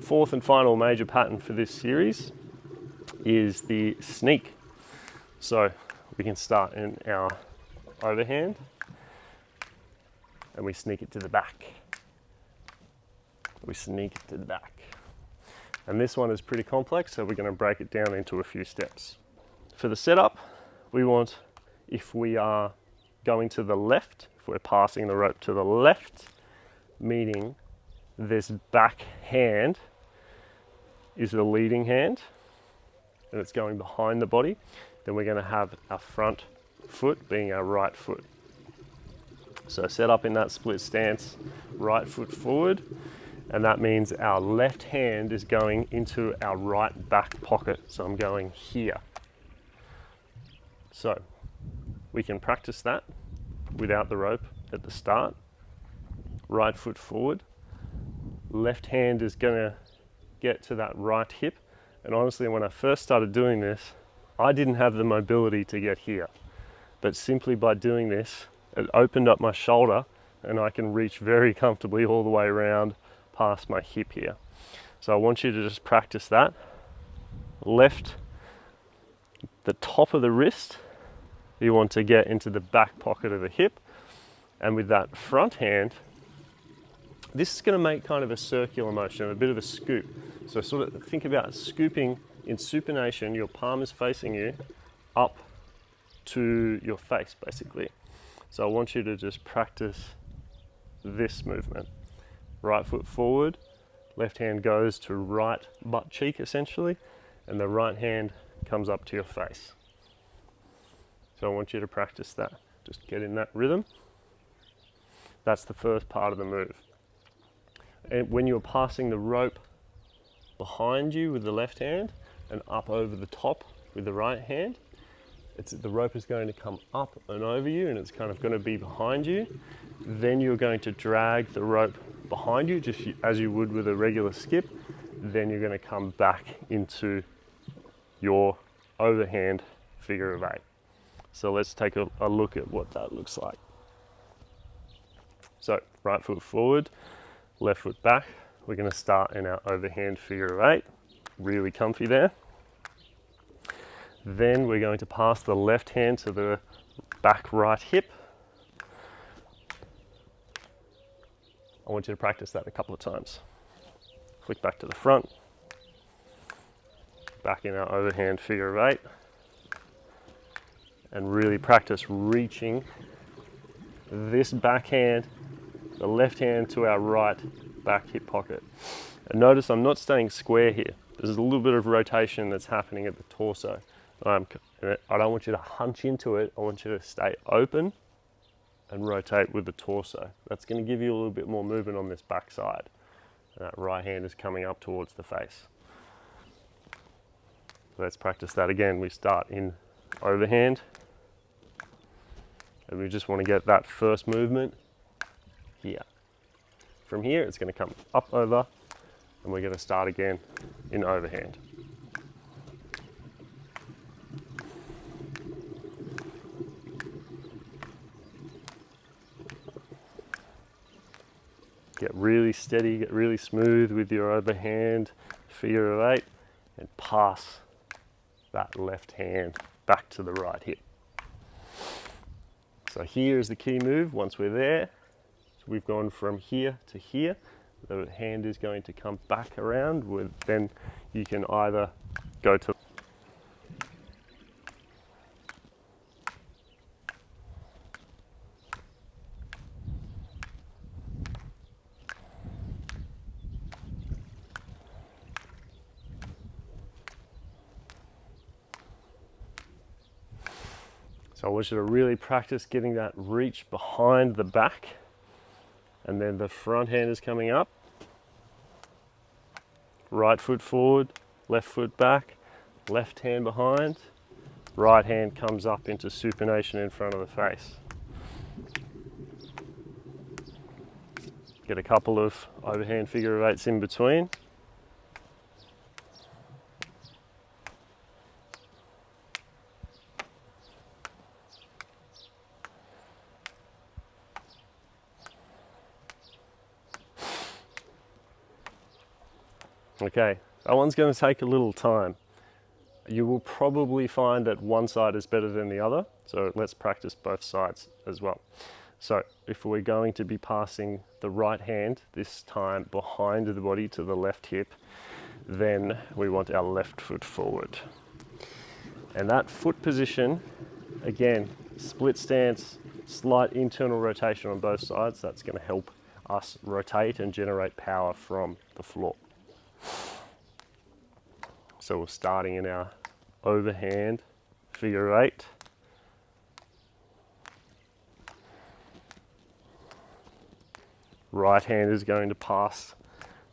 fourth and final major pattern for this series is the sneak. So we can start in our overhand and we sneak it to the back. We sneak it to the back. And this one is pretty complex, so we're going to break it down into a few steps. For the setup, we want, if we are going to the left, if we're passing the rope to the left, meaning this back hand is the leading hand and it's going behind the body, then we're going to have our front foot being our right foot. So set up in that split stance, right foot forward, and that means our left hand is going into our right back pocket. So I'm going here. So we can practice that without the rope at the start. Right foot forward. Left hand is going to get to that right hip. And honestly, when I first started doing this, I didn't have the mobility to get here. But simply by doing this, it opened up my shoulder and I can reach very comfortably all the way around past my hip here. So I want you to just practice that. Left, the top of the wrist, you want to get into the back pocket of the hip. And with that front hand, this is going to make kind of a circular motion, a bit of a scoop. So sort of think about scooping in supination, your palm is facing you up to your face basically. So I want you to just practice this movement. Right foot forward, left hand goes to right butt cheek essentially, and the right hand comes up to your face. So I want you to practice that. Just get in that rhythm. That's the first part of the move. And when you're passing the rope behind you with the left hand and up over the top with the right hand, the rope is going to come up and over you and it's kind of going to be behind you. Then you're going to drag the rope behind you just as you would with a regular skip. Then you're going to come back into your overhand figure of eight. So let's take a look at what that looks like. So right foot forward, left foot back. We're going to start in our overhand figure of eight. Really comfy there. Then we're going to pass the left hand to the back right hip. I want you to practice that a couple of times. Flick back to the front. Back in our overhand figure of eight. And really practice reaching this back hand, the left hand to our right back hip pocket. And notice I'm not staying square here. There's a little bit of rotation that's happening at the torso. I don't want you to hunch into it. I want you to stay open and rotate with the torso. That's going to give you a little bit more movement on this back side. And that right hand is coming up towards the face. Let's practice that again. We start in overhand. And we just want to get that first movement here. From here, it's going to come up over, and we're going to start again in overhand. Get really steady, get really smooth with your overhand figure of eight, and pass that left hand back to the right hip. So here is the key move. Once we're there, so we've gone from here to here. The hand is going to come back around. Then you can either go to So I want you to really practice getting that reach behind the back, and then the front hand is coming up. Right foot forward, left foot back, left hand behind, right hand comes up into supination in front of the face. Get a couple of overhand figure of eights in between. Okay, that one's going to take a little time. You will probably find that one side is better than the other, so let's practice both sides as well. So if we're going to be passing the right hand, this time behind the body to the left hip, then we want our left foot forward. And that foot position, again, split stance, slight internal rotation on both sides. That's going to help us rotate and generate power from the floor. So we're starting in our overhand figure eight. Right hand is going to pass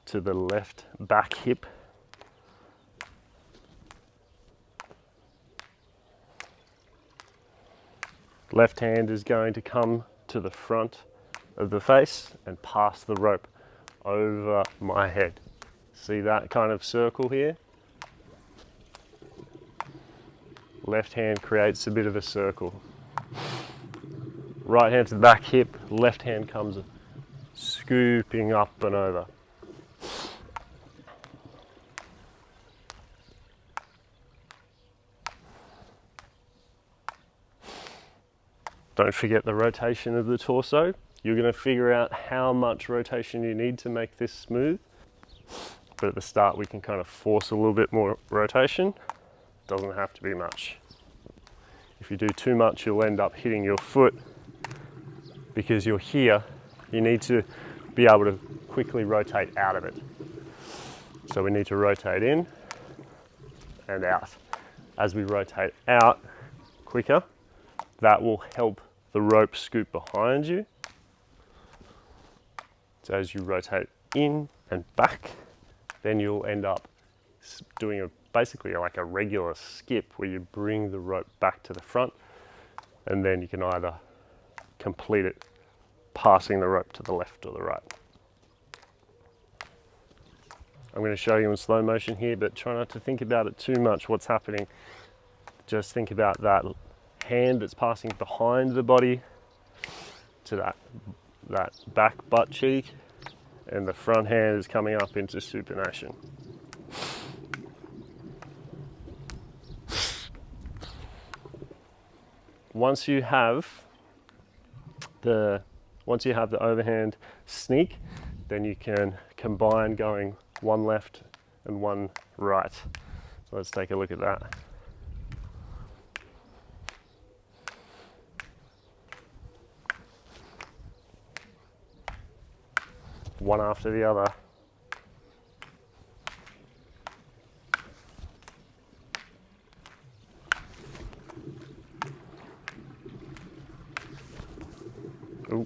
to the left back hip. Left hand is going to come to the front of the face and pass the rope over my head. See that kind of circle here? Left hand creates a bit of a circle. Right hand to the back hip, left hand comes scooping up and over. Don't forget the rotation of the torso. You're going to figure out how much rotation you need to make this smooth. But at the start we can kind of force a little bit more rotation. Doesn't have to be much. If you do too much, you'll end up hitting your foot because you're here. You need to be able to quickly rotate out of it. So we need to rotate in and out. As we rotate out quicker, that will help the rope scoop behind you. So as you rotate in and back, then you'll end up doing basically like a regular skip where you bring the rope back to the front, and then you can either complete it passing the rope to the left or the right. I'm going to show you in slow motion here, but try not to think about it too much, what's happening. Just think about that hand that's passing behind the body to that back butt cheek, and the front hand is coming up into supination. Once you have the overhand sneak, then you can combine going one left and one right. So let's take a look at that. One after the other. Ooh.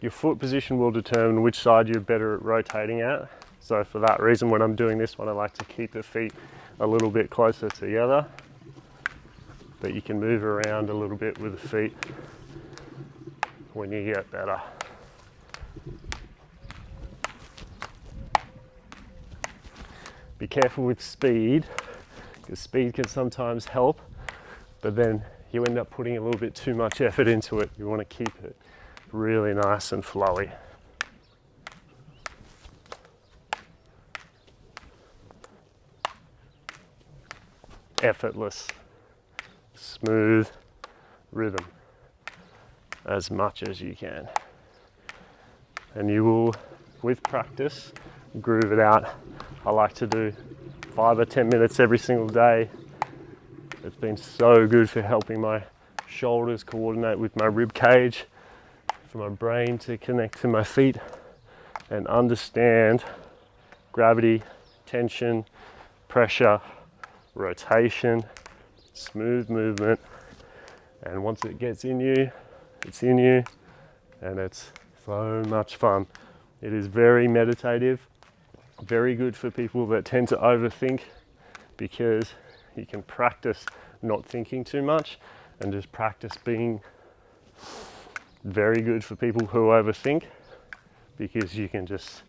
Your foot position will determine which side you're better at rotating at. So for that reason, when I'm doing this one, I like to keep the feet a little bit closer together, but you can move around a little bit with the feet when you get better. Be careful with speed, because speed can sometimes help, but then you end up putting a little bit too much effort into it. You want to keep it really nice and flowy. Effortless, smooth rhythm as much as you can. And you will, with practice, groove it out. I like to do 5 or 10 minutes every single day. It's been so good for helping my shoulders coordinate with my rib cage, for my brain to connect to my feet and understand gravity, tension, pressure, rotation, smooth movement. And once it gets in you, it's in you, and it's so much fun. It is very meditative, very good for people that tend to overthink, because you can practice not thinking too much and just practice being very good for people who overthink, because you can just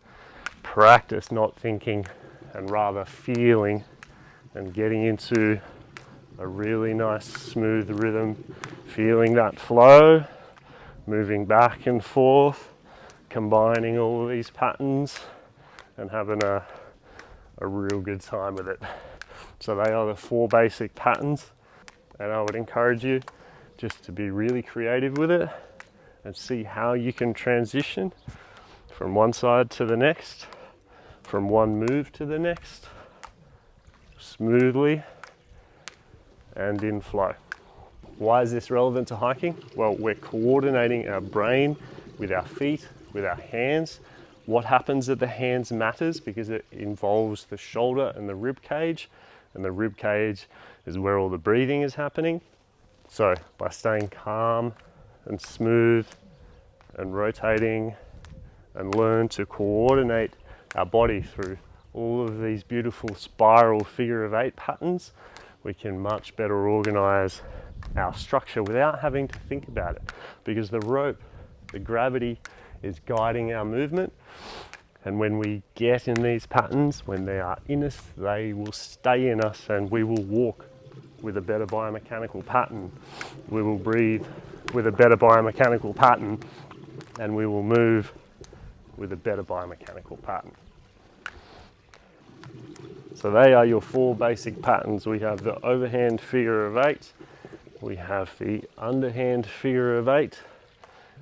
practice not thinking and rather feeling and getting into a really nice smooth rhythm, feeling that flow, moving back and forth, combining all of these patterns and having a real good time with it. So they are the 4 basic patterns, and I would encourage you just to be really creative with it and see how you can transition from one side to the next, from one move to the next, smoothly and in flow. Why is this relevant to hiking? Well, we're coordinating our brain with our feet, with our hands. What happens at the hands matters because it involves the shoulder and the rib cage, and the rib cage is where all the breathing is happening. So by staying calm and smooth and rotating and learn to coordinate our body through all of these beautiful spiral figure of 8 patterns, we can much better organize our structure without having to think about it, because the rope, the gravity is guiding our movement. And when we get in these patterns, when they are in us, they will stay in us, and we will walk with a better biomechanical pattern. We will breathe with a better biomechanical pattern, and we will move with a better biomechanical pattern. So they are your 4 basic patterns. We have the overhand figure of 8, we have the underhand figure of 8,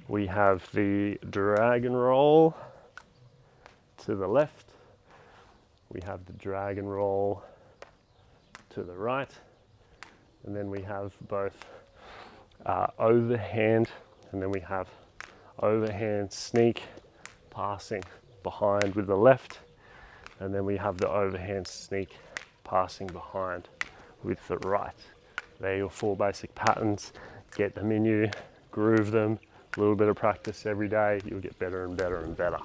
we have the dragon roll to the left, we have the dragon roll to the right, and then we have both overhand, and then we have overhand sneak passing behind with the left, and then we have the overhand sneak passing behind with the right. They're your 4 basic patterns. Get them in you, groove them, a little bit of practice every day, you'll get better and better and better.